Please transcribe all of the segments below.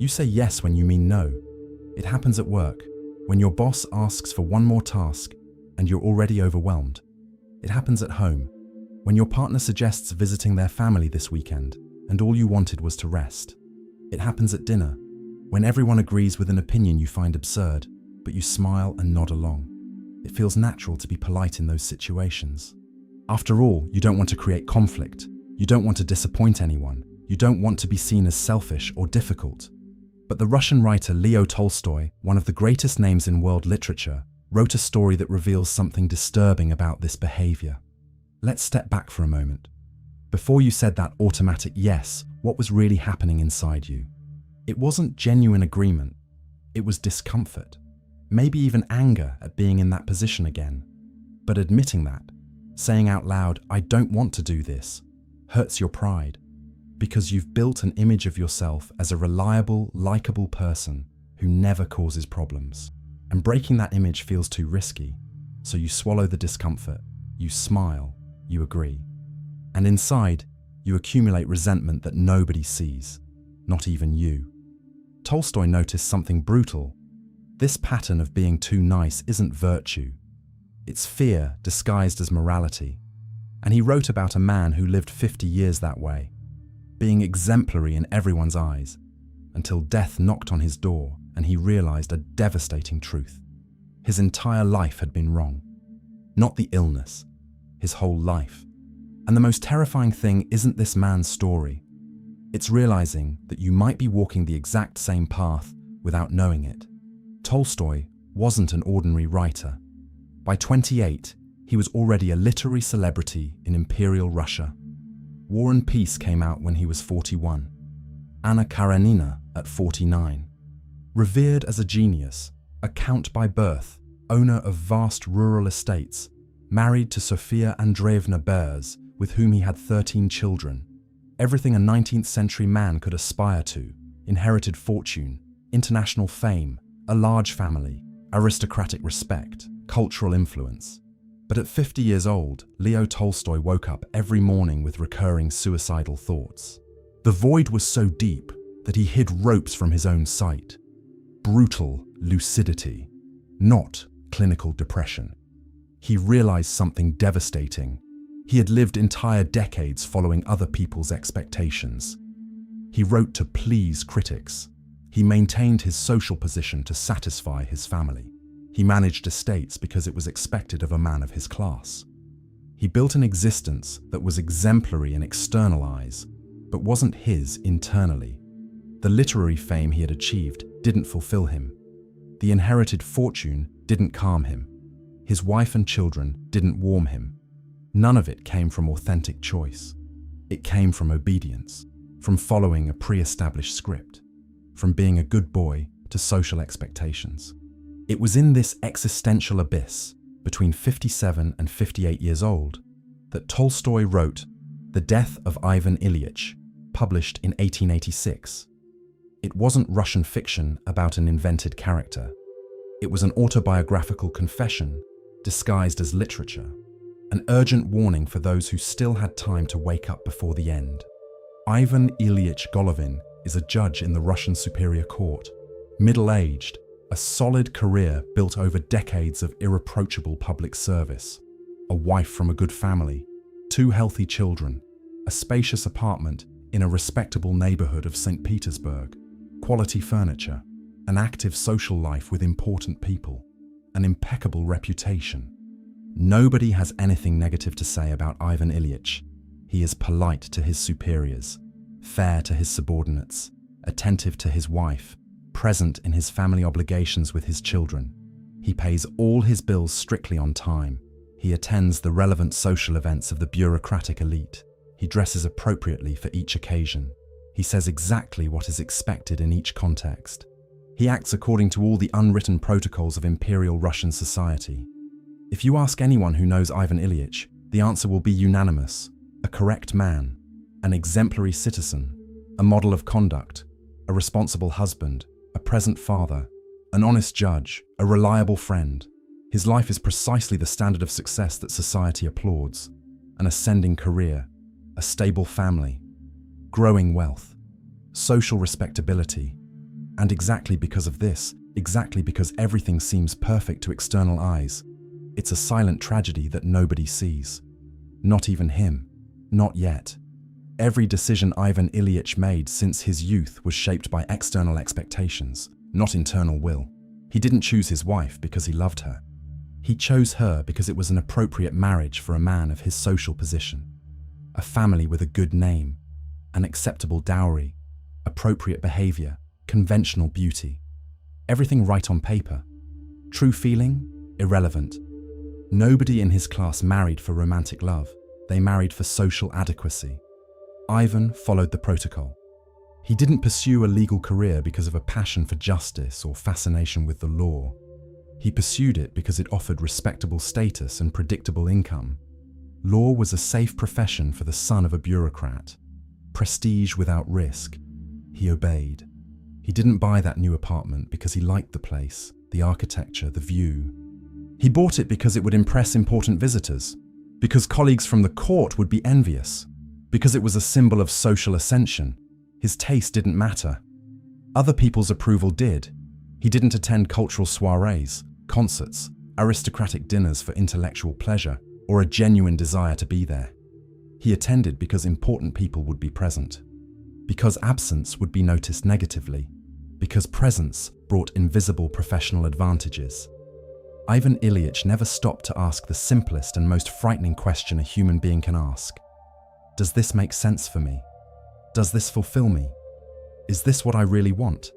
You say yes when you mean no. It happens at work, when your boss asks for one more task and you're already overwhelmed. It happens at home, when your partner suggests visiting their family this weekend and all you wanted was to rest. It happens at dinner, when everyone agrees with an opinion you find absurd, but you smile and nod along. It feels natural to be polite in those situations. After all, you don't want to create conflict. You don't want to disappoint anyone. You don't want to be seen as selfish or difficult. But the Russian writer Leo Tolstoy, one of the greatest names in world literature, wrote a story that reveals something disturbing about this behavior. Let's step back for a moment. Before you said that automatic yes, what was really happening inside you? It wasn't genuine agreement. It was discomfort. Maybe even anger at being in that position again. But admitting that, saying out loud, "I don't want to do this," hurts your pride, because you've built an image of yourself as a reliable, likable person who never causes problems. And breaking that image feels too risky, so you swallow the discomfort, you smile, you agree. And inside, you accumulate resentment that nobody sees, not even you. Tolstoy noticed something brutal. This pattern of being too nice isn't virtue. It's fear disguised as morality. And he wrote about a man who lived 50 years that way, being exemplary in everyone's eyes, until death knocked on his door and he realized a devastating truth. His entire life had been wrong. Not the illness, his whole life. And the most terrifying thing isn't this man's story. It's realizing that you might be walking the exact same path without knowing it. Tolstoy wasn't an ordinary writer. By 28, he was already a literary celebrity in Imperial Russia. War and Peace came out when he was 41. Anna Karenina at 49. Revered as a genius, a count by birth, owner of vast rural estates, married to Sofia Andreevna Berz, with whom he had 13 children. Everything a 19th century man could aspire to: inherited fortune, international fame, a large family, aristocratic respect, cultural influence. But at 50 years old, Leo Tolstoy woke up every morning with recurring suicidal thoughts. The void was so deep that he hid ropes from his own sight. Brutal lucidity, not clinical depression. He realized something devastating. He had lived entire decades following other people's expectations. He wrote to please critics. He maintained his social position to satisfy his family. He managed estates because it was expected of a man of his class. He built an existence that was exemplary in external eyes, but wasn't his internally. The literary fame he had achieved didn't fulfill him. The inherited fortune didn't calm him. His wife and children didn't warm him. None of it came from authentic choice. It came from obedience, from following a pre-established script, from being a good boy to social expectations. It was in this existential abyss, between 57 and 58 years old, that Tolstoy wrote The Death of Ivan Ilyich, published in 1886. It wasn't Russian fiction about an invented character. It was an autobiographical confession disguised as literature, an urgent warning for those who still had time to wake up before the end. Ivan Ilyich Golovin is a judge in the Russian Superior Court, middle-aged, a solid career built over decades of irreproachable public service, a wife from a good family, 2 healthy children, a spacious apartment in a respectable neighborhood of St. Petersburg, quality furniture, an active social life with important people, an impeccable reputation. Nobody has anything negative to say about Ivan Ilyich. He is polite to his superiors, fair to his subordinates, attentive to his wife, present in his family obligations with his children. He pays all his bills strictly on time. He attends the relevant social events of the bureaucratic elite. He dresses appropriately for each occasion. He says exactly what is expected in each context. He acts according to all the unwritten protocols of Imperial Russian society. If you ask anyone who knows Ivan Ilyich, the answer will be unanimous: a correct man, an exemplary citizen, a model of conduct, a responsible husband, a present father, an honest judge, a reliable friend. His life is precisely the standard of success that society applauds: an ascending career, a stable family, growing wealth, social respectability, And exactly because of this, exactly because everything seems perfect to external eyes, it's a silent tragedy that nobody sees. Not even him. Not yet. Every decision Ivan Ilyich made since his youth was shaped by external expectations, not internal will. He didn't choose his wife because he loved her. He chose her because it was an appropriate marriage for a man of his social position. A family with a good name, an acceptable dowry, appropriate behavior, conventional beauty. Everything right on paper. True feeling? Irrelevant. Nobody in his class married for romantic love. They married for social adequacy. Ivan followed the protocol. He didn't pursue a legal career because of a passion for justice or fascination with the law. He pursued it because it offered respectable status and predictable income. Law was a safe profession for the son of a bureaucrat. Prestige without risk. He obeyed. He didn't buy that new apartment because he liked the place, the architecture, the view. He bought it because it would impress important visitors, because colleagues from the court would be envious, because it was a symbol of social ascension. His taste didn't matter. Other people's approval did. He didn't attend cultural soirees, concerts, aristocratic dinners for intellectual pleasure, or a genuine desire to be there. He attended because important people would be present, because absence would be noticed negatively, because presence brought invisible professional advantages. Ivan Ilyich never stopped to ask the simplest and most frightening question a human being can ask. Does this make sense for me? Does this fulfill me? Is this what I really want?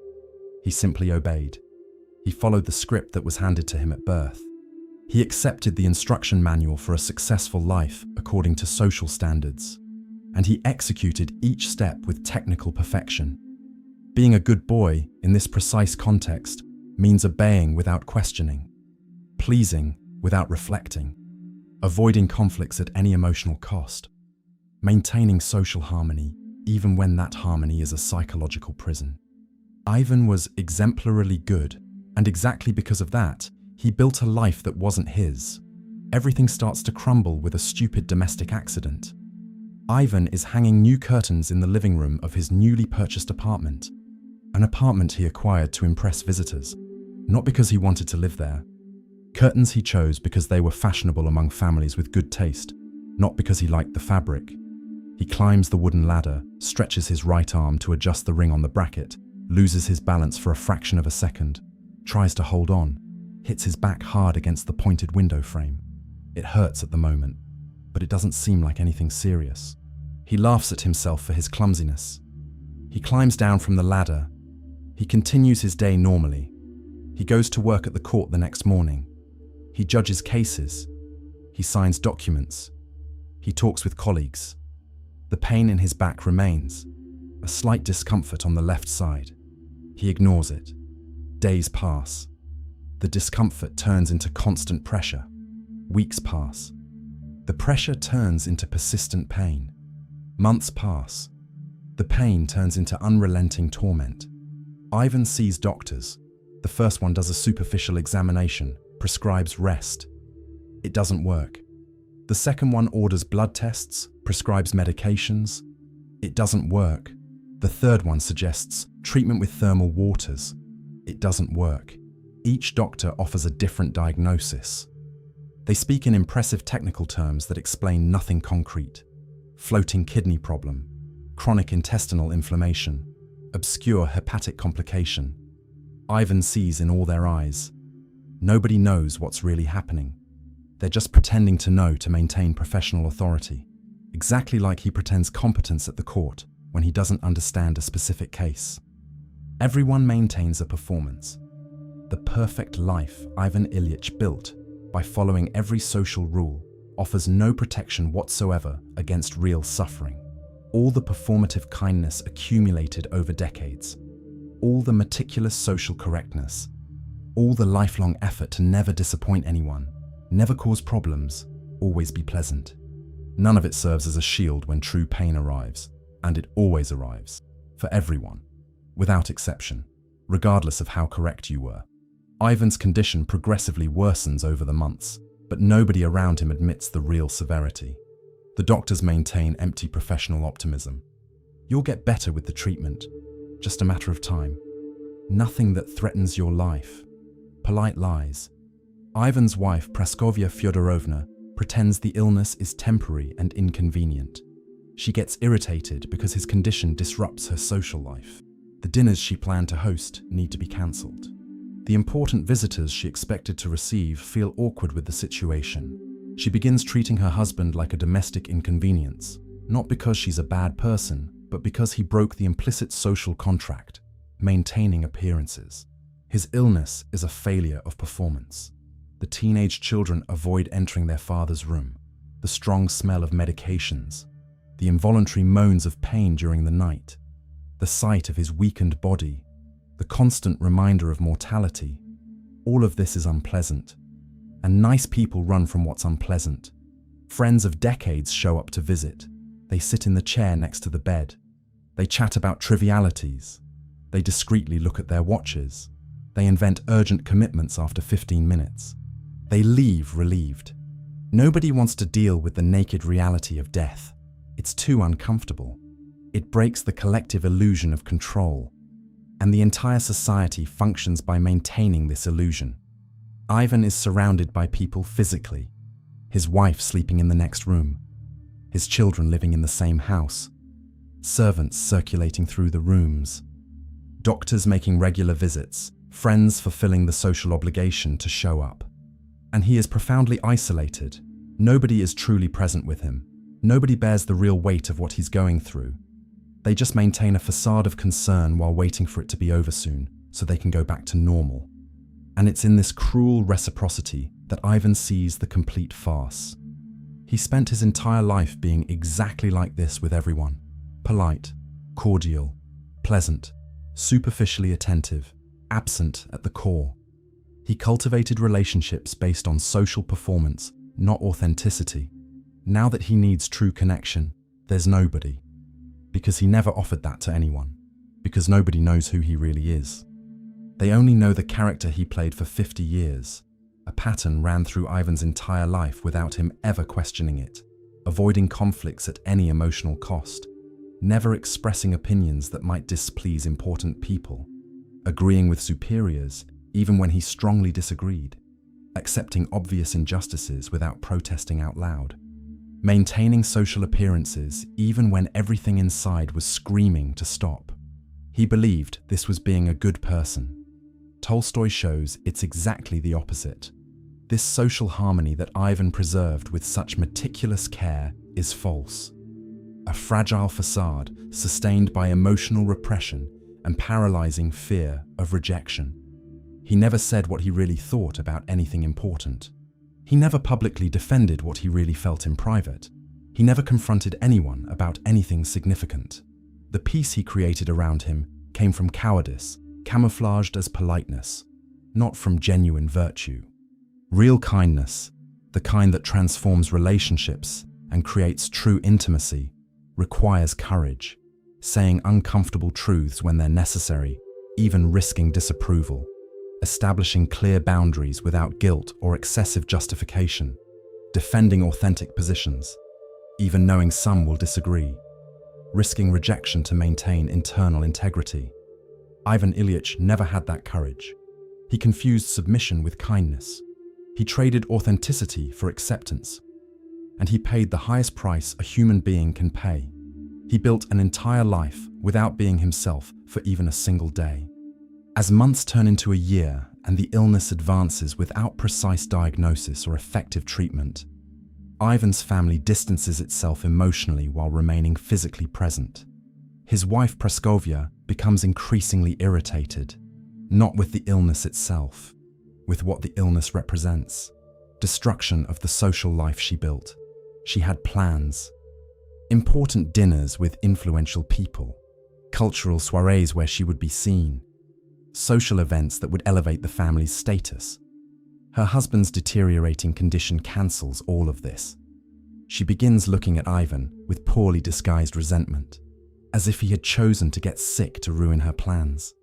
He simply obeyed. He followed the script that was handed to him at birth. He accepted the instruction manual for a successful life according to social standards, and he executed each step with technical perfection. Being a good boy in this precise context means obeying without questioning, pleasing without reflecting, avoiding conflicts at any emotional cost, maintaining social harmony even when that harmony is a psychological prison. Ivan was exemplarily good, and exactly because of that, he built a life that wasn't his. Everything starts to crumble with a stupid domestic accident. Ivan is hanging new curtains in the living room of his newly purchased apartment, an apartment he acquired to impress visitors, not because he wanted to live there. Curtains he chose because they were fashionable among families with good taste, not because he liked the fabric. He climbs the wooden ladder, stretches his right arm to adjust the ring on the bracket, loses his balance for a fraction of a second, tries to hold on, hits his back hard against the pointed window frame. It hurts at the moment, but it doesn't seem like anything serious. He laughs at himself for his clumsiness. He climbs down from the ladder. He continues his day normally. He goes to work at the court the next morning. He judges cases. He signs documents. He talks with colleagues. The pain in his back remains, a slight discomfort on the left side. He ignores it. Days pass. The discomfort turns into constant pressure. Weeks pass. The pressure turns into persistent pain. Months pass. The pain turns into unrelenting torment. Ivan sees doctors. The first one does a superficial examination, prescribes rest. It doesn't work. The second one orders blood tests, prescribes medications. It doesn't work. The third one suggests treatment with thermal waters. It doesn't work. Each doctor offers a different diagnosis. They speak in impressive technical terms that explain nothing concrete. Floating kidney problem, chronic intestinal inflammation, obscure hepatic complication. Ivan sees in all their eyes. Nobody knows what's really happening. They're just pretending to know to maintain professional authority, exactly like he pretends competence at the court when he doesn't understand a specific case. Everyone maintains a performance. The perfect life Ivan Ilyich built by following every social rule offers no protection whatsoever against real suffering. All the performative kindness accumulated over decades, all the meticulous social correctness, all the lifelong effort to never disappoint anyone, never cause problems, always be pleasant. None of it serves as a shield when true pain arrives, and it always arrives, for everyone, without exception, regardless of how correct you were. Ivan's condition progressively worsens over the months, but nobody around him admits the real severity. The doctors maintain empty professional optimism. You'll get better with the treatment, just a matter of time. Nothing that threatens your life. Polite lies. Ivan's wife, Praskovya Fyodorovna, pretends the illness is temporary and inconvenient. She gets irritated because his condition disrupts her social life. The dinners she planned to host need to be cancelled. The important visitors she expected to receive feel awkward with the situation. She begins treating her husband like a domestic inconvenience, not because she's a bad person, but because he broke the implicit social contract, maintaining appearances. His illness is a failure of performance. The teenage children avoid entering their father's room. The strong smell of medications, the involuntary moans of pain during the night, the sight of his weakened body, the constant reminder of mortality, all of this is unpleasant. And nice people run from what's unpleasant. Friends of decades show up to visit. They sit in the chair next to the bed. They chat about trivialities. They discreetly look at their watches. They invent urgent commitments after 15 minutes. They leave relieved. Nobody wants to deal with the naked reality of death. It's too uncomfortable. It breaks the collective illusion of control. And the entire society functions by maintaining this illusion. Ivan is surrounded by people physically. His wife sleeping in the next room. His children living in the same house. Servants circulating through the rooms. Doctors making regular visits. Friends fulfilling the social obligation to show up. And he is profoundly isolated. Nobody is truly present with him. Nobody bears the real weight of what he's going through. They just maintain a facade of concern while waiting for it to be over soon, so they can go back to normal. And it's in this cruel reciprocity that Ivan sees the complete farce. He spent his entire life being exactly like this with everyone. Polite, cordial, pleasant, superficially attentive, absent at the core. He cultivated relationships based on social performance, not authenticity. Now that he needs true connection, there's nobody. Because he never offered that to anyone. Because nobody knows who he really is. They only know the character he played for 50 years. A pattern ran through Ivan's entire life without him ever questioning it, avoiding conflicts at any emotional cost, never expressing opinions that might displease important people, agreeing with superiors even when he strongly disagreed, accepting obvious injustices without protesting out loud, maintaining social appearances even when everything inside was screaming to stop. He believed this was being a good person. Tolstoy shows it's exactly the opposite. This social harmony that Ivan preserved with such meticulous care is false. A fragile facade sustained by emotional repression and paralyzing fear of rejection. He never said what he really thought about anything important. He never publicly defended what he really felt in private. He never confronted anyone about anything significant. The peace he created around him came from cowardice, camouflaged as politeness, not from genuine virtue. Real kindness, the kind that transforms relationships and creates true intimacy, requires courage, saying uncomfortable truths when they're necessary, even risking disapproval, establishing clear boundaries without guilt or excessive justification, defending authentic positions, even knowing some will disagree, risking rejection to maintain internal integrity. Ivan Ilyich never had that courage. He confused submission with kindness. He traded authenticity for acceptance. And he paid the highest price a human being can pay. He built an entire life without being himself for even a single day. As months turn into a year and the illness advances without precise diagnosis or effective treatment, Ivan's family distances itself emotionally while remaining physically present. His wife Praskovya becomes increasingly irritated, not with the illness itself, with what the illness represents. Destruction of the social life she built. She had plans. Important dinners with influential people. Cultural soirees where she would be seen. Social events that would elevate the family's status. Her husband's deteriorating condition cancels all of this. She begins looking at Ivan with poorly disguised resentment, as if he had chosen to get sick to ruin her plans,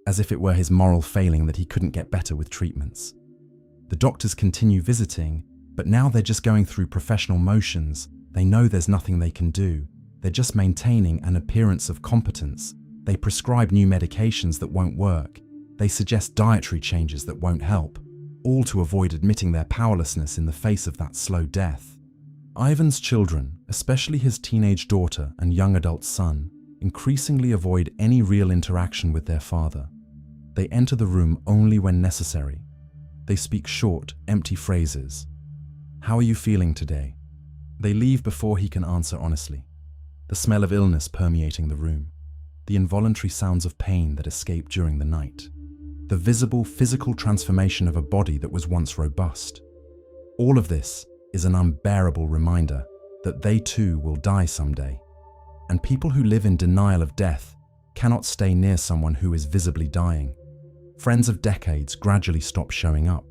as if it were his moral failing that he couldn't get better with treatments. The doctors continue visiting, but now they're just going through professional motions. They know there's nothing they can do. They're just maintaining an appearance of competence. They prescribe new medications that won't work, They suggest dietary changes that won't help, all to avoid admitting their powerlessness in the face of that slow death. Ivan's children, especially his teenage daughter and young adult son, increasingly avoid any real interaction with their father. They enter the room only when necessary. They speak short, empty phrases. "How are you feeling today?" They leave before he can answer honestly. The smell of illness permeating the room. The involuntary sounds of pain that escape during the night. The visible physical transformation of a body that was once robust. All of this is an unbearable reminder that they too will die someday. And people who live in denial of death cannot stay near someone who is visibly dying. Friends of decades gradually stop showing up.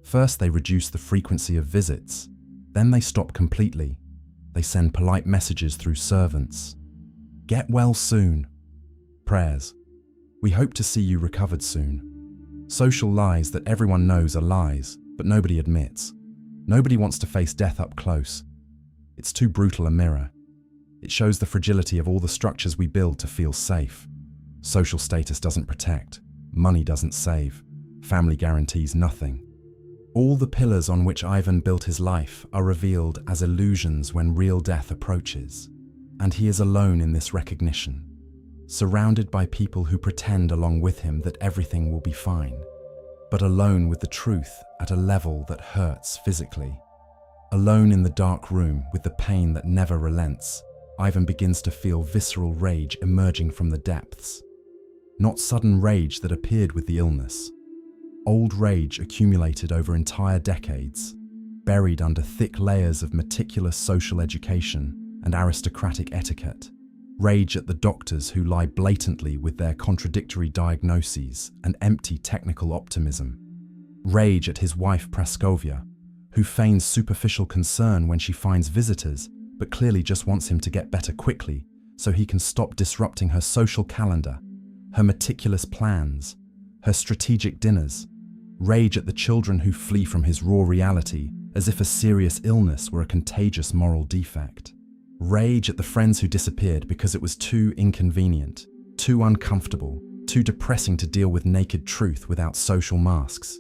First, they reduce the frequency of visits. Then they stop completely. They send polite messages through servants. "Get well soon." Prayers. "We hope to see you recovered soon." Social lies that everyone knows are lies, but nobody admits. Nobody wants to face death up close. It's too brutal a mirror. It shows the fragility of all the structures we build to feel safe. Social status doesn't protect. Money doesn't save. Family guarantees nothing. All the pillars on which Ivan built his life are revealed as illusions when real death approaches. And he is alone in this recognition, surrounded by people who pretend along with him that everything will be fine, but alone with the truth at a level that hurts physically. Alone in the dark room with the pain that never relents, Ivan begins to feel visceral rage emerging from the depths. Not sudden rage that appeared with the illness. Old rage accumulated over entire decades, buried under thick layers of meticulous social education and aristocratic etiquette. Rage at the doctors who lie blatantly with their contradictory diagnoses and empty technical optimism. Rage at his wife Praskovia, who feigns superficial concern when she finds visitors, but clearly just wants him to get better quickly so he can stop disrupting her social calendar, her meticulous plans, her strategic dinners. Rage at the children who flee from his raw reality as if a serious illness were a contagious moral defect. Rage at the friends who disappeared because it was too inconvenient, too uncomfortable, too depressing to deal with naked truth without social masks.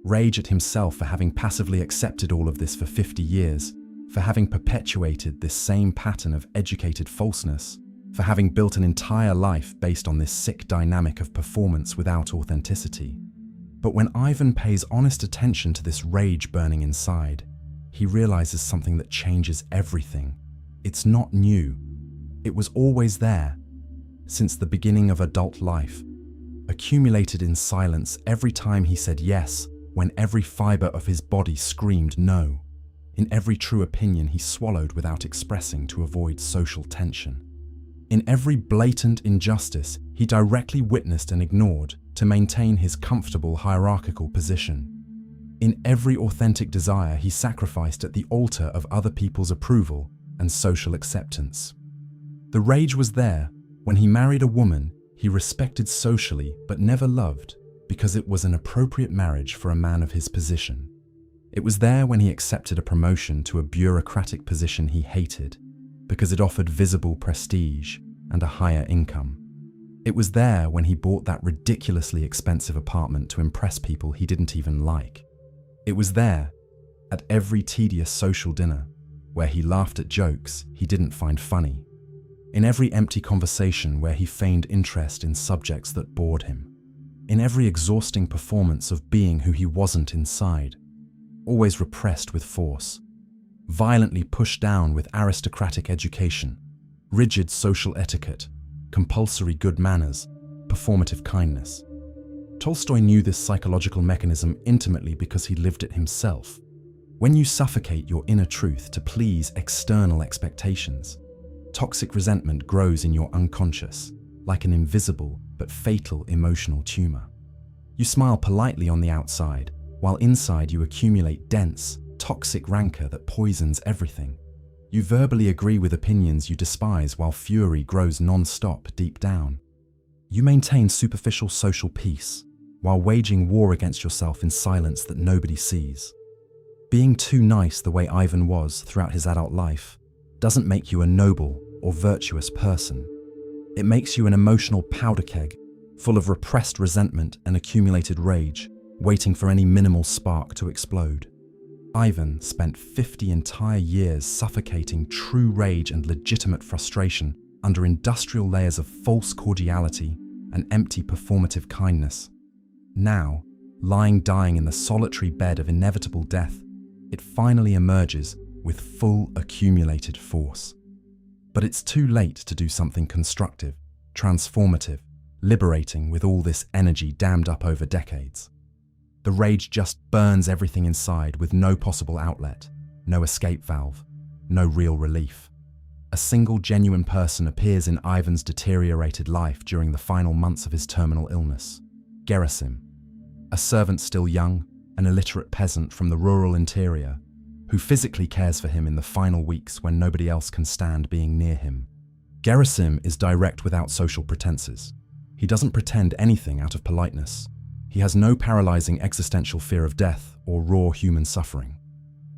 Rage at himself for having passively accepted all of this for 50 years, for having perpetuated this same pattern of educated falseness, for having built an entire life based on this sick dynamic of performance without authenticity. But when Ivan pays honest attention to this rage burning inside, he realizes something that changes everything. It's not new. It was always there, since the beginning of adult life, accumulated in silence every time he said yes, when every fiber of his body screamed no, in every true opinion he swallowed without expressing to avoid social tension. In every blatant injustice he directly witnessed and ignored to maintain his comfortable hierarchical position. In every authentic desire he sacrificed at the altar of other people's approval and social acceptance. The rage was there when he married a woman he respected socially but never loved because it was an appropriate marriage for a man of his position. It was there when he accepted a promotion to a bureaucratic position he hated because it offered visible prestige and a higher income. It was there when he bought that ridiculously expensive apartment to impress people he didn't even like. It was there, at every tedious social dinner, where he laughed at jokes he didn't find funny. In every empty conversation where he feigned interest in subjects that bored him. In every exhausting performance of being who he wasn't inside. Always repressed with force. Violently pushed down with aristocratic education, rigid social etiquette, compulsory good manners, performative kindness. Tolstoy knew this psychological mechanism intimately because he lived it himself. When you suffocate your inner truth to please external expectations, toxic resentment grows in your unconscious, like an invisible but fatal emotional tumor. You smile politely on the outside, while inside you accumulate dense, toxic rancor that poisons everything. You verbally agree with opinions you despise while fury grows non-stop deep down. You maintain superficial social peace while waging war against yourself in silence that nobody sees. Being too nice the way Ivan was throughout his adult life doesn't make you a noble or virtuous person. It makes you an emotional powder keg full of repressed resentment and accumulated rage, waiting for any minimal spark to explode. Ivan spent 50 entire years suffocating true rage and legitimate frustration under industrial layers of false cordiality and empty performative kindness. Now, lying dying in the solitary bed of inevitable death, it finally emerges with full accumulated force. But it's too late to do something constructive, transformative, liberating with all this energy dammed up over decades. The rage just burns everything inside with no possible outlet, no escape valve, no real relief. A single genuine person appears in Ivan's deteriorated life during the final months of his terminal illness. Gerasim, a servant still young, an illiterate peasant from the rural interior, who physically cares for him in the final weeks when nobody else can stand being near him. Gerasim is direct without social pretenses. He doesn't pretend anything out of politeness. He has no paralyzing existential fear of death or raw human suffering.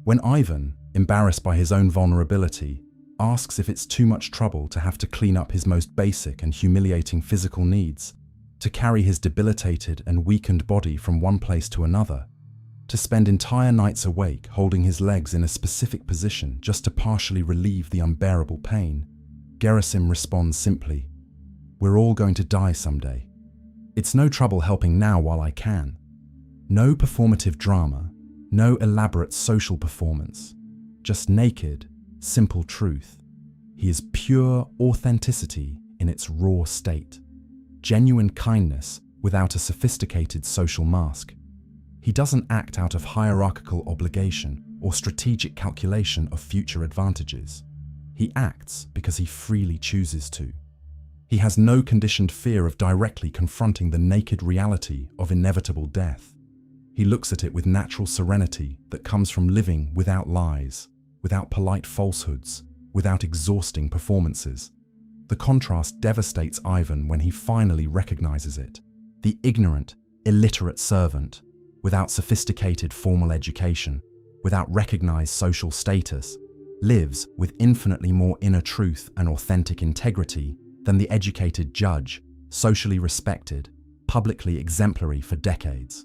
When Ivan, embarrassed by his own vulnerability, asks if it's too much trouble to have to clean up his most basic and humiliating physical needs, to carry his debilitated and weakened body from one place to another, to spend entire nights awake holding his legs in a specific position just to partially relieve the unbearable pain, Gerasim responds simply, "We're all going to die someday. It's no trouble helping now while I can." No performative drama, no elaborate social performance, just naked, simple truth. He is pure authenticity in its raw state. Genuine kindness without a sophisticated social mask. He doesn't act out of hierarchical obligation or strategic calculation of future advantages. He acts because he freely chooses to. He has no conditioned fear of directly confronting the naked reality of inevitable death. He looks at it with natural serenity that comes from living without lies, without polite falsehoods, without exhausting performances. The contrast devastates Ivan when he finally recognizes it. The ignorant, illiterate servant, without sophisticated formal education, without recognized social status, lives with infinitely more inner truth and authentic integrity than the educated judge, socially respected, publicly exemplary for decades.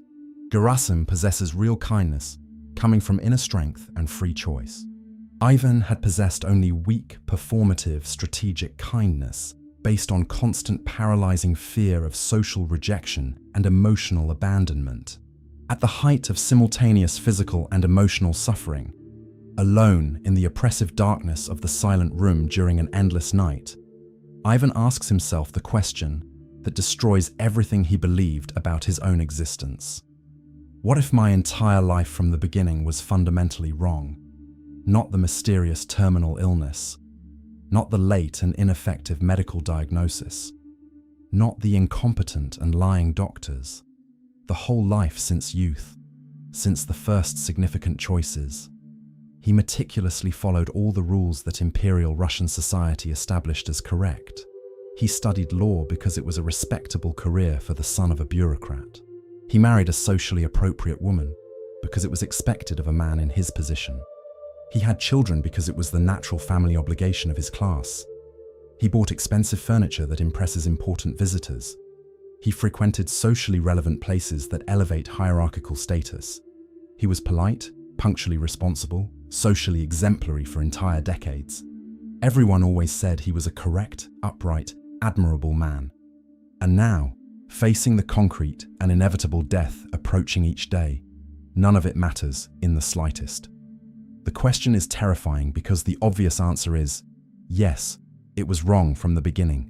Gerasim possesses real kindness, coming from inner strength and free choice. Ivan had possessed only weak, performative, strategic kindness, based on constant paralyzing fear of social rejection and emotional abandonment. At the height of simultaneous physical and emotional suffering, alone in the oppressive darkness of the silent room during an endless night, Ivan asks himself the question that destroys everything he believed about his own existence. What if my entire life from the beginning was fundamentally wrong? Not the mysterious terminal illness, not the late and ineffective medical diagnosis, not the incompetent and lying doctors, the whole life since youth, since the first significant choices. He meticulously followed all the rules that Imperial Russian society established as correct. He studied law because it was a respectable career for the son of a bureaucrat. He married a socially appropriate woman because it was expected of a man in his position. He had children because it was the natural family obligation of his class. He bought expensive furniture that impresses important visitors. He frequented socially relevant places that elevate hierarchical status. He was polite, punctually responsible, socially exemplary for entire decades. Everyone always said he was a correct, upright, admirable man. And now, facing the concrete and inevitable death approaching each day, none of it matters in the slightest. The question is terrifying because the obvious answer is, yes, it was wrong from the beginning.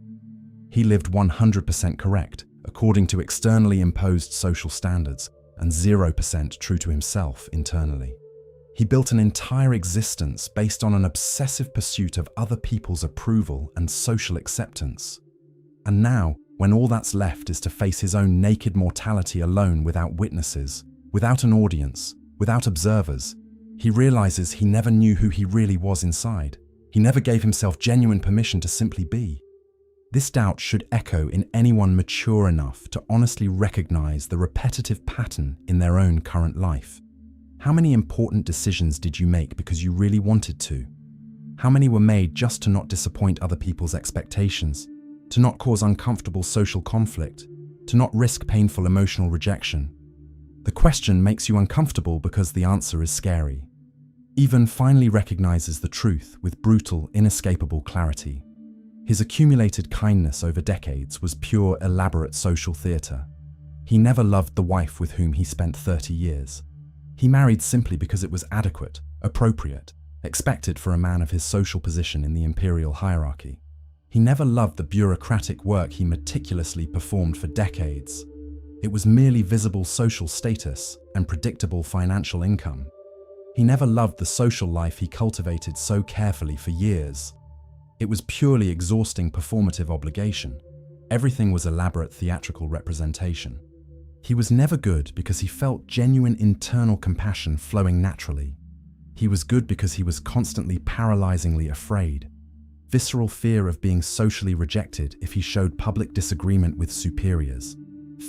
He lived 100% correct, according to externally imposed social standards, and 0% true to himself internally. He built an entire existence based on an obsessive pursuit of other people's approval and social acceptance. And now, when all that's left is to face his own naked mortality alone without witnesses, without an audience, without observers, he realizes he never knew who he really was inside. He never gave himself genuine permission to simply be. This doubt should echo in anyone mature enough to honestly recognize the repetitive pattern in their own current life. How many important decisions did you make because you really wanted to? How many were made just to not disappoint other people's expectations, to not cause uncomfortable social conflict, to not risk painful emotional rejection. The question makes you uncomfortable because the answer is scary. Ivan finally recognizes the truth with brutal, inescapable clarity. His accumulated kindness over decades was pure, elaborate social theater. He never loved the wife with whom he spent 30 years. He married simply because it was adequate, appropriate, expected for a man of his social position in the imperial hierarchy. He never loved the bureaucratic work he meticulously performed for decades. It was merely visible social status and predictable financial income. He never loved the social life he cultivated so carefully for years. It was purely exhausting performative obligation. Everything was elaborate theatrical representation. He was never good because he felt genuine internal compassion flowing naturally. He was good because he was constantly paralyzingly afraid. Visceral fear of being socially rejected if he showed public disagreement with superiors.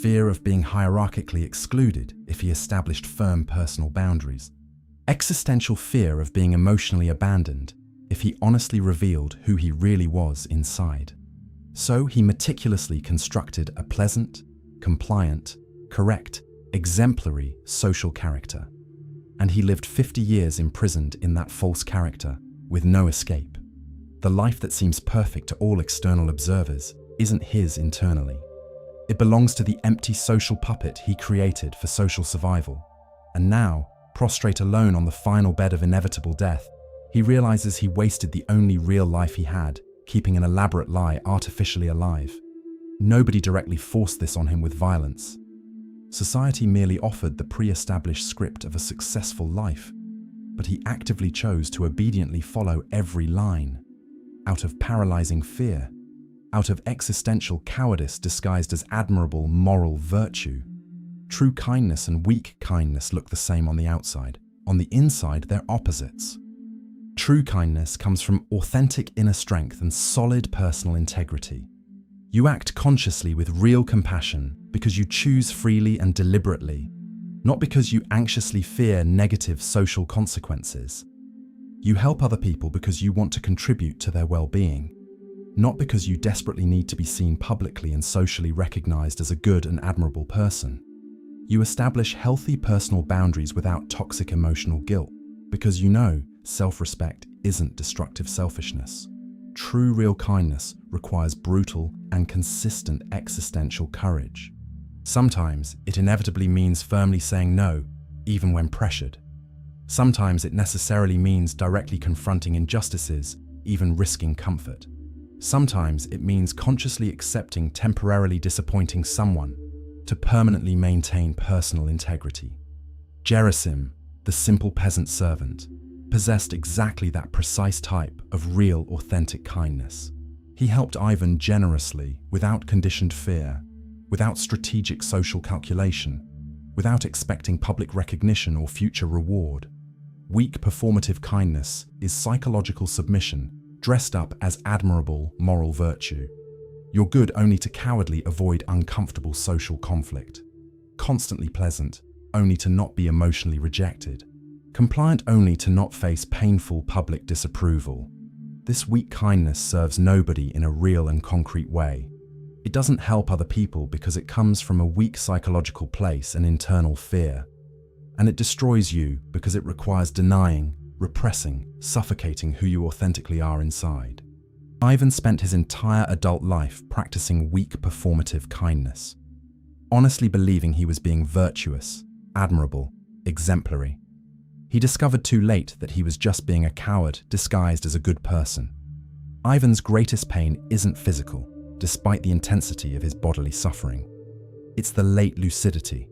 Fear of being hierarchically excluded if he established firm personal boundaries. Existential fear of being emotionally abandoned if he honestly revealed who he really was inside. So he meticulously constructed a pleasant, compliant, correct, exemplary social character. And he lived 50 years imprisoned in that false character with no escape. The life that seems perfect to all external observers isn't his internally. It belongs to the empty social puppet he created for social survival. And now, prostrate alone on the final bed of inevitable death, he realizes he wasted the only real life he had, keeping an elaborate lie artificially alive. Nobody directly forced this on him with violence. Society merely offered the pre-established script of a successful life, but he actively chose to obediently follow every line, out of paralyzing fear, out of existential cowardice disguised as admirable moral virtue. True kindness and weak kindness look the same on the outside. On the inside, they're opposites. True kindness comes from authentic inner strength and solid personal integrity. You act consciously with real compassion because you choose freely and deliberately, not because you anxiously fear negative social consequences. You help other people because you want to contribute to their well-being, not because you desperately need to be seen publicly and socially recognized as a good and admirable person. You establish healthy personal boundaries without toxic emotional guilt, because you know self-respect isn't destructive selfishness. True real kindness requires brutal and consistent existential courage. Sometimes it inevitably means firmly saying no, even when pressured. Sometimes it necessarily means directly confronting injustices, even risking comfort. Sometimes it means consciously accepting temporarily disappointing someone to permanently maintain personal integrity. Gerasim, the simple peasant servant, possessed exactly that precise type of real, authentic kindness. He helped Ivan generously, without conditioned fear, without strategic social calculation, without expecting public recognition or future reward. Weak performative kindness is psychological submission dressed up as admirable moral virtue. You're good only to cowardly avoid uncomfortable social conflict. Constantly pleasant only to not be emotionally rejected. Compliant only to not face painful public disapproval. This weak kindness serves nobody in a real and concrete way. It doesn't help other people because it comes from a weak psychological place and internal fear. And it destroys you because it requires denying, repressing, suffocating who you authentically are inside. Ivan spent his entire adult life practicing weak performative kindness, honestly believing he was being virtuous, admirable, exemplary. He discovered too late that he was just being a coward disguised as a good person. Ivan's greatest pain isn't physical, despite the intensity of his bodily suffering. It's the late lucidity.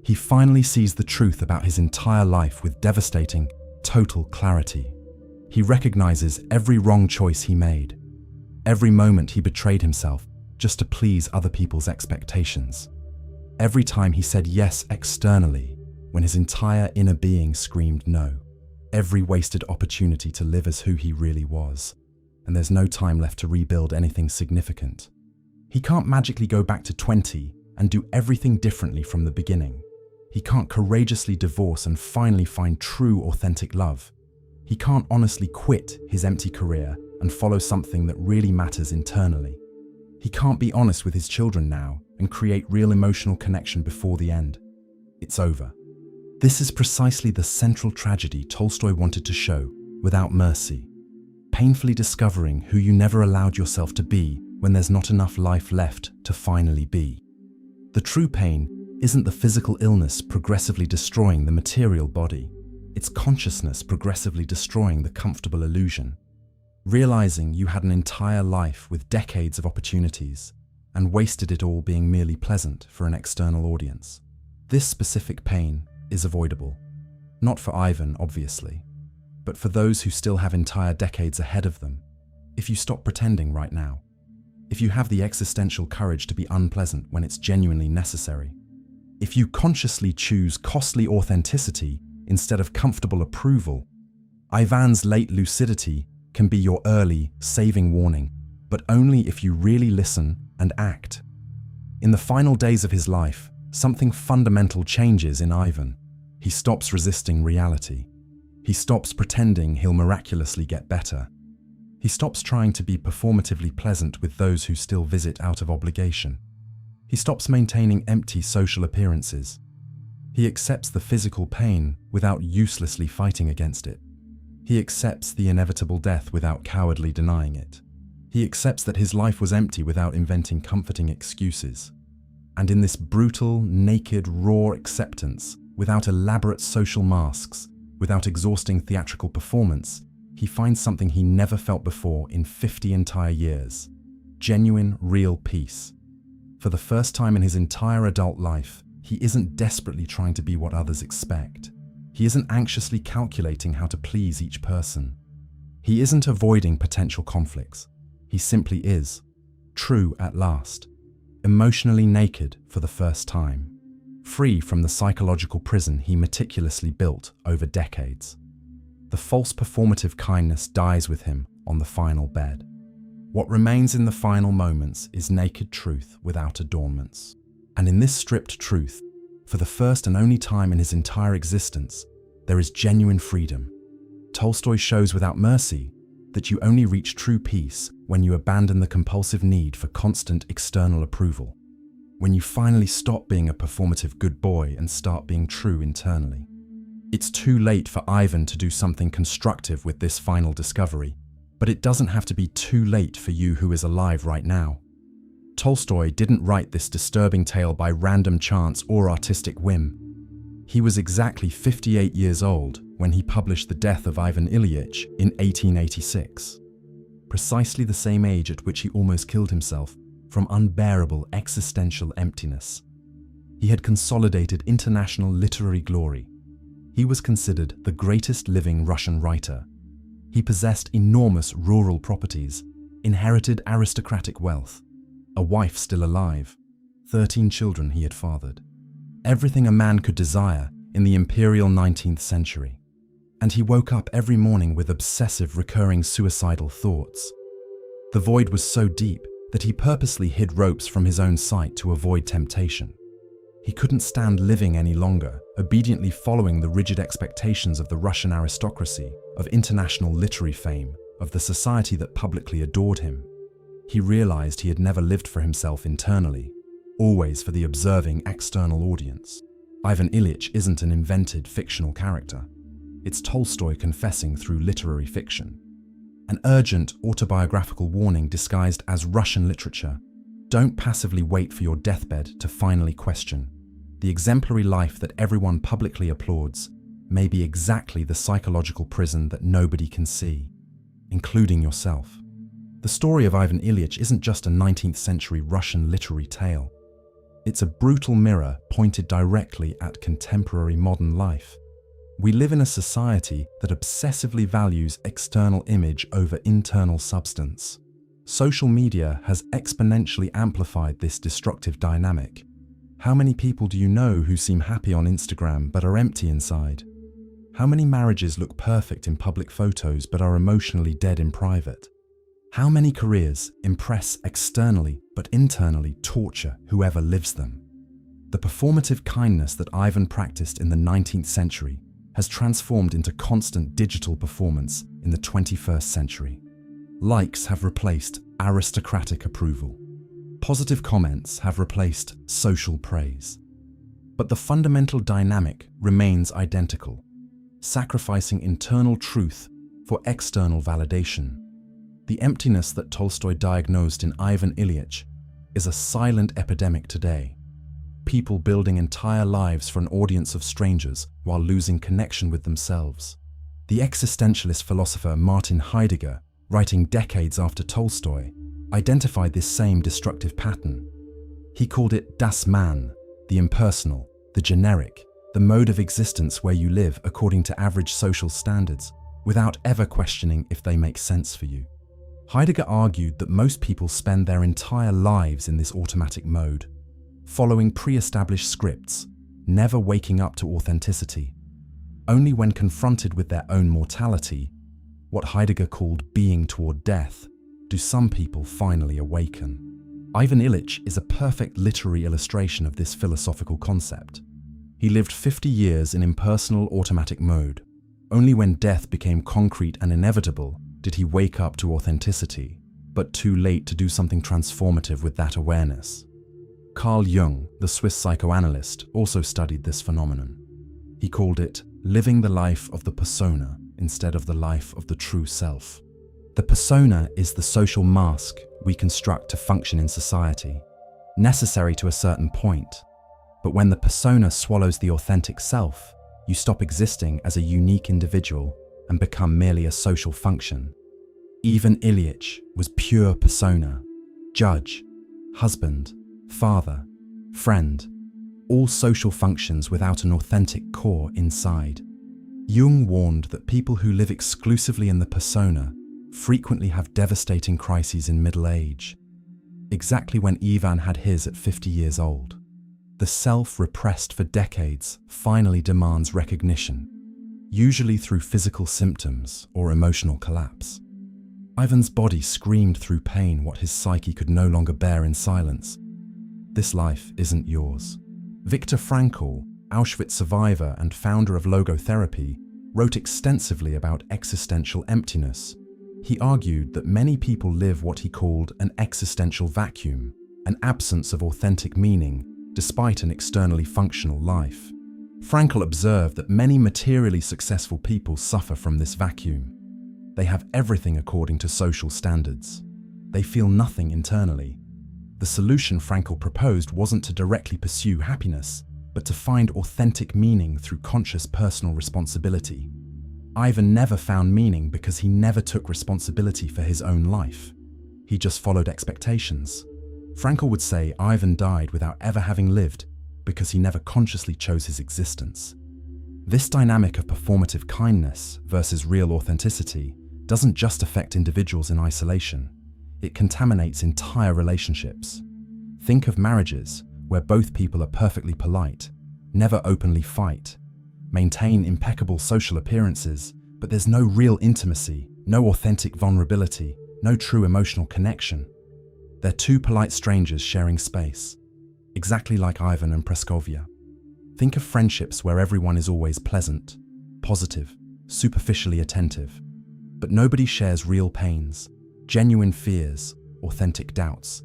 He finally sees the truth about his entire life with devastating, total clarity. He recognizes every wrong choice he made, every moment he betrayed himself just to please other people's expectations, every time he said yes externally when his entire inner being screamed no, every wasted opportunity to live as who he really was, and there's no time left to rebuild anything significant. He can't magically go back to 20 and do everything differently from the beginning. He can't courageously divorce and finally find true, authentic love. He can't honestly quit his empty career and follow something that really matters internally. He can't be honest with his children now and create real emotional connection before the end. It's over. This is precisely the central tragedy Tolstoy wanted to show, without mercy. Painfully discovering who you never allowed yourself to be when there's not enough life left to finally be. The true pain isn't the physical illness progressively destroying the material body. It's consciousness progressively destroying the comfortable illusion. Realizing you had an entire life with decades of opportunities and wasted it all being merely pleasant for an external audience. This specific pain is avoidable. Not for Ivan, obviously, but for those who still have entire decades ahead of them. If you stop pretending right now, if you have the existential courage to be unpleasant when it's genuinely necessary, if you consciously choose costly authenticity instead of comfortable approval, Ivan's late lucidity can be your early, saving warning, but only if you really listen and act. In the final days of his life, something fundamental changes in Ivan. He stops resisting reality. He stops pretending he'll miraculously get better. He stops trying to be performatively pleasant with those who still visit out of obligation. He stops maintaining empty social appearances. He accepts the physical pain without uselessly fighting against it. He accepts the inevitable death without cowardly denying it. He accepts that his life was empty without inventing comforting excuses. And in this brutal, naked, raw acceptance, without elaborate social masks, without exhausting theatrical performance, he finds something he never felt before in 50 entire years: genuine, real peace. For the first time in his entire adult life, he isn't desperately trying to be what others expect. He isn't anxiously calculating how to please each person. He isn't avoiding potential conflicts. He simply is, true at last, emotionally naked for the first time, free from the psychological prison he meticulously built over decades. The false performative kindness dies with him on the final bed. What remains in the final moments is naked truth without adornments. And in this stripped truth, for the first and only time in his entire existence, there is genuine freedom. Tolstoy shows without mercy that you only reach true peace when you abandon the compulsive need for constant external approval, when you finally stop being a performative good boy and start being true internally. It's too late for Ivan to do something constructive with this final discovery, but it doesn't have to be too late for you who is alive right now. Tolstoy didn't write this disturbing tale by random chance or artistic whim. He was exactly 58 years old when he published The Death of Ivan Ilyich in 1886, precisely the same age at which he almost killed himself from unbearable existential emptiness. He had consolidated international literary glory. He was considered the greatest living Russian writer. He possessed enormous rural properties, inherited aristocratic wealth, a wife still alive, 13 children he had fathered. Everything a man could desire in the imperial 19th century. And he woke up every morning with obsessive, recurring suicidal thoughts. The void was so deep that he purposely hid ropes from his own sight to avoid temptation. He couldn't stand living any longer, obediently following the rigid expectations of the Russian aristocracy, of international literary fame, of the society that publicly adored him. He realized he had never lived for himself internally, always for the observing external audience. Ivan Ilyich isn't an invented fictional character. It's Tolstoy confessing through literary fiction. An urgent autobiographical warning disguised as Russian literature. Don't passively wait for your deathbed to finally question. The exemplary life that everyone publicly applauds may be exactly the psychological prison that nobody can see, including yourself. The story of Ivan Ilyich isn't just a 19th century Russian literary tale. It's a brutal mirror pointed directly at contemporary modern life. We live in a society that obsessively values external image over internal substance. Social media has exponentially amplified this destructive dynamic. How many people do you know who seem happy on Instagram but are empty inside? How many marriages look perfect in public photos but are emotionally dead in private? How many careers impress externally but internally torture whoever lives them? The performative kindness that Ivan practiced in the 19th century has transformed into constant digital performance in the 21st century. Likes have replaced aristocratic approval. Positive comments have replaced social praise. But the fundamental dynamic remains identical, sacrificing internal truth for external validation. The emptiness that Tolstoy diagnosed in Ivan Ilyich is a silent epidemic today. People building entire lives for an audience of strangers while losing connection with themselves. The existentialist philosopher Martin Heidegger, writing decades after Tolstoy, identified this same destructive pattern. He called it das Man, the impersonal, the generic, the mode of existence where you live according to average social standards, without ever questioning if they make sense for you. Heidegger argued that most people spend their entire lives in this automatic mode, following pre-established scripts, never waking up to authenticity. Only when confronted with their own mortality, what Heidegger called being toward death, do some people finally awaken. Ivan Ilyich is a perfect literary illustration of this philosophical concept. He lived 50 years in impersonal automatic mode. Only when death became concrete and inevitable did he wake up to authenticity, but too late to do something transformative with that awareness. Carl Jung, the Swiss psychoanalyst, also studied this phenomenon. He called it living the life of the persona instead of the life of the true self. The persona is the social mask we construct to function in society, necessary to a certain point. But when the persona swallows the authentic self, you stop existing as a unique individual and become merely a social function. Ivan Ilyich was pure persona, judge, husband, father, friend, all social functions without an authentic core inside. Jung warned that people who live exclusively in the persona frequently have devastating crises in middle age, exactly when Ivan had his at 50 years old. The self, repressed for decades, finally demands recognition, usually through physical symptoms or emotional collapse. Ivan's body screamed through pain what his psyche could no longer bear in silence. This life isn't yours. Viktor Frankl, Auschwitz survivor and founder of logotherapy, wrote extensively about existential emptiness. He argued that many people live what he called an existential vacuum, an absence of authentic meaning, despite an externally functional life. Frankl observed that many materially successful people suffer from this vacuum. They have everything according to social standards. They feel nothing internally. The solution Frankl proposed wasn't to directly pursue happiness, but to find authentic meaning through conscious personal responsibility. Ivan never found meaning because he never took responsibility for his own life. He just followed expectations. Frankl would say Ivan died without ever having lived because he never consciously chose his existence. This dynamic of performative kindness versus real authenticity doesn't just affect individuals in isolation. It contaminates entire relationships. Think of marriages where both people are perfectly polite, never openly fight, maintain impeccable social appearances, but there's no real intimacy, no authentic vulnerability, no true emotional connection. They're two polite strangers sharing space, exactly like Ivan and Praskovia. Think of friendships where everyone is always pleasant, positive, superficially attentive, but nobody shares real pains, genuine fears, authentic doubts.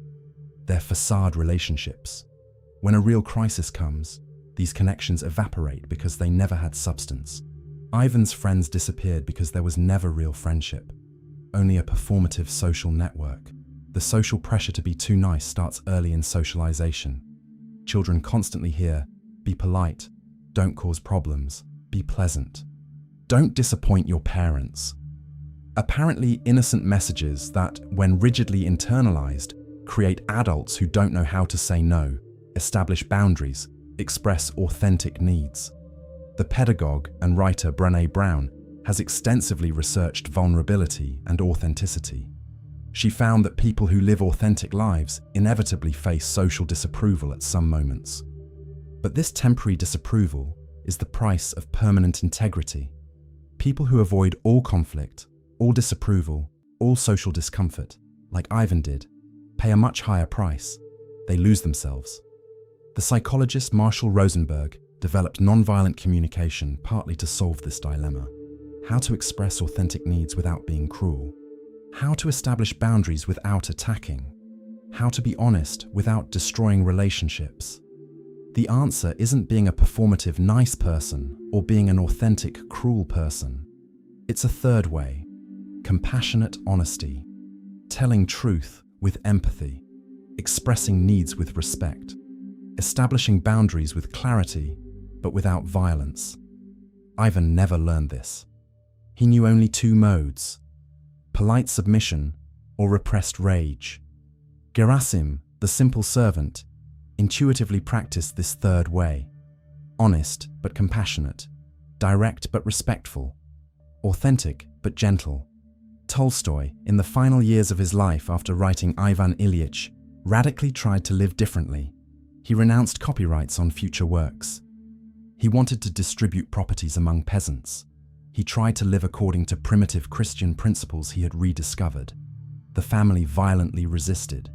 They're facade relationships. When a real crisis comes, these connections evaporate because they never had substance. Ivan's friends disappeared because there was never real friendship, only a performative social network. The social pressure to be too nice starts early in socialization. Children constantly hear, be polite, don't cause problems, be pleasant. Don't disappoint your parents. Apparently innocent messages that, when rigidly internalized, create adults who don't know how to say no, establish boundaries, express authentic needs. The pedagogue and writer Brené Brown has extensively researched vulnerability and authenticity. She found that people who live authentic lives inevitably face social disapproval at some moments. But this temporary disapproval is the price of permanent integrity. People who avoid all conflict, all disapproval, all social discomfort, like Ivan did, pay a much higher price. They lose themselves. The psychologist Marshall Rosenberg developed nonviolent communication partly to solve this dilemma. How to express authentic needs without being cruel. How to establish boundaries without attacking. How to be honest without destroying relationships. The answer isn't being a performative nice person or being an authentic cruel person. It's a third way: compassionate honesty, telling truth with empathy, expressing needs with respect, establishing boundaries with clarity, but without violence. Ivan never learned this. He knew only two modes: polite submission or repressed rage. Gerasim, the simple servant, intuitively practiced this third way: honest but compassionate, direct but respectful, authentic but gentle. Tolstoy, in the final years of his life after writing Ivan Ilyich, radically tried to live differently. He renounced copyrights on future works. He wanted to distribute properties among peasants. He tried to live according to primitive Christian principles he had rediscovered. The family violently resisted.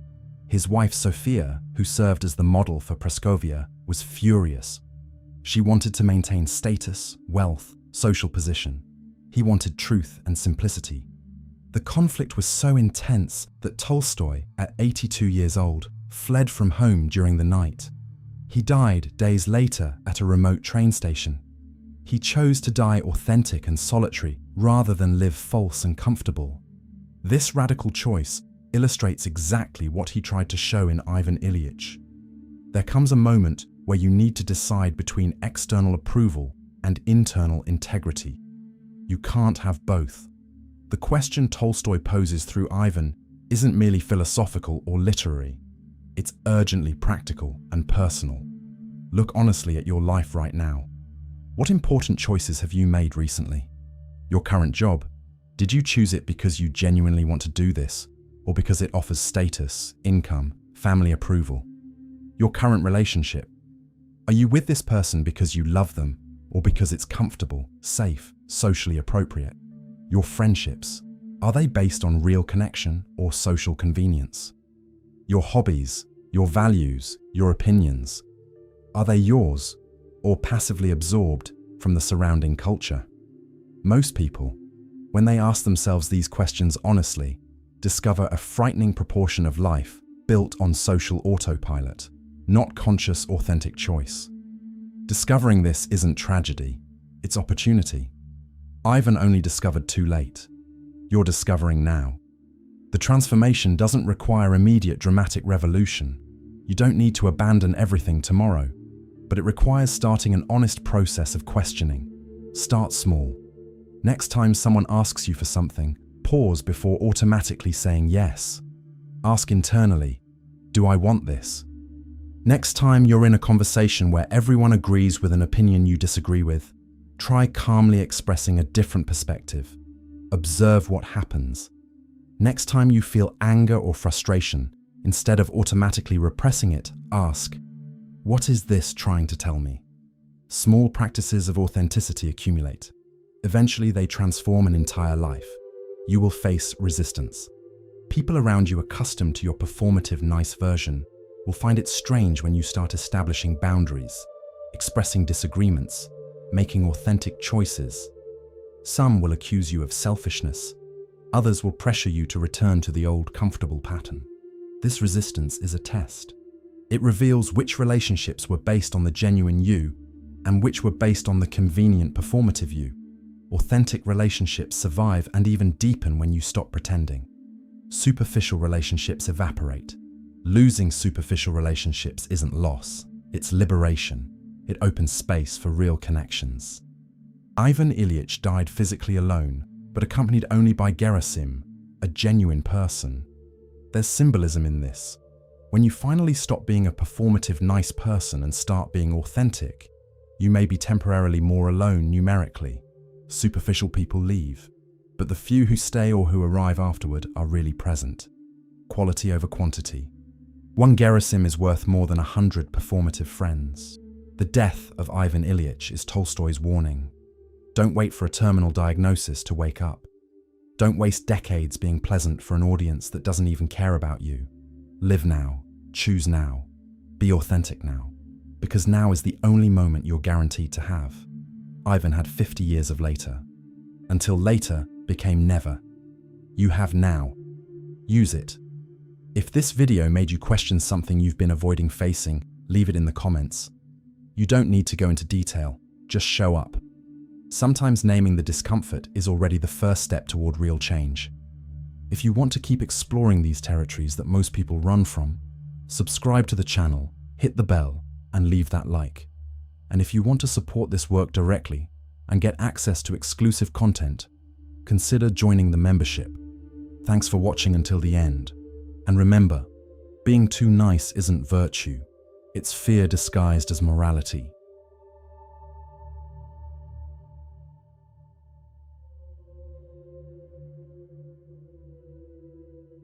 His wife Sophia, who served as the model for Praskovia, was furious. She wanted to maintain status, wealth, social position. He wanted truth and simplicity. The conflict was so intense that Tolstoy, at 82 years old, fled from home during the night. He died days later at a remote train station. He chose to die authentic and solitary rather than live false and comfortable. This radical choice illustrates exactly what he tried to show in Ivan Ilyich. There comes a moment where you need to decide between external approval and internal integrity. You can't have both. The question Tolstoy poses through Ivan isn't merely philosophical or literary. It's urgently practical and personal. Look honestly at your life right now. What important choices have you made recently? Your current job, did you choose it because you genuinely want to do this, or because it offers status, income, family approval? Your current relationship, are you with this person because you love them, or because it's comfortable, safe, socially appropriate? Your friendships, are they based on real connection or social convenience? Your hobbies, your values, your opinions, are they yours or passively absorbed from the surrounding culture? Most people, when they ask themselves these questions honestly, discover a frightening proportion of life built on social autopilot, not conscious, authentic choice. Discovering this isn't tragedy, it's opportunity. Ivan only discovered too late. You're discovering now. The transformation doesn't require immediate dramatic revolution. You don't need to abandon everything tomorrow, but it requires starting an honest process of questioning. Start small. Next time someone asks you for something, pause before automatically saying yes. Ask internally, do I want this? Next time you're in a conversation where everyone agrees with an opinion you disagree with, try calmly expressing a different perspective. Observe what happens. Next time you feel anger or frustration, instead of automatically repressing it, ask, what is this trying to tell me? Small practices of authenticity accumulate. Eventually they transform an entire life. You will face resistance. People around you accustomed to your performative nice version will find it strange when you start establishing boundaries, expressing disagreements, making authentic choices. Some will accuse you of selfishness. Others will pressure you to return to the old comfortable pattern. This resistance is a test. It reveals which relationships were based on the genuine you and which were based on the convenient performative you. Authentic relationships survive and even deepen when you stop pretending. Superficial relationships evaporate. Losing superficial relationships isn't loss, it's liberation. It opens space for real connections. Ivan Ilyich died physically alone, but accompanied only by Gerasim, a genuine person. There's symbolism in this. When you finally stop being a performative nice person and start being authentic, you may be temporarily more alone numerically. Superficial people leave, but the few who stay or who arrive afterward are really present. Quality over quantity. One Gerasim is worth more than 100 performative friends. The death of Ivan Ilyich is Tolstoy's warning. Don't wait for a terminal diagnosis to wake up. Don't waste decades being pleasant for an audience that doesn't even care about you. Live now, choose now, be authentic now, because now is the only moment you're guaranteed to have. Ivan had 50 years of later. Until later became never. You have now. Use it. If this video made you question something you've been avoiding facing, leave it in the comments. You don't need to go into detail, just show up. Sometimes naming the discomfort is already the first step toward real change. If you want to keep exploring these territories that most people run from, subscribe to the channel, hit the bell, and leave that like. And if you want to support this work directly and get access to exclusive content, consider joining the membership. Thanks for watching until the end. And remember, being too nice isn't virtue. It's fear disguised as morality.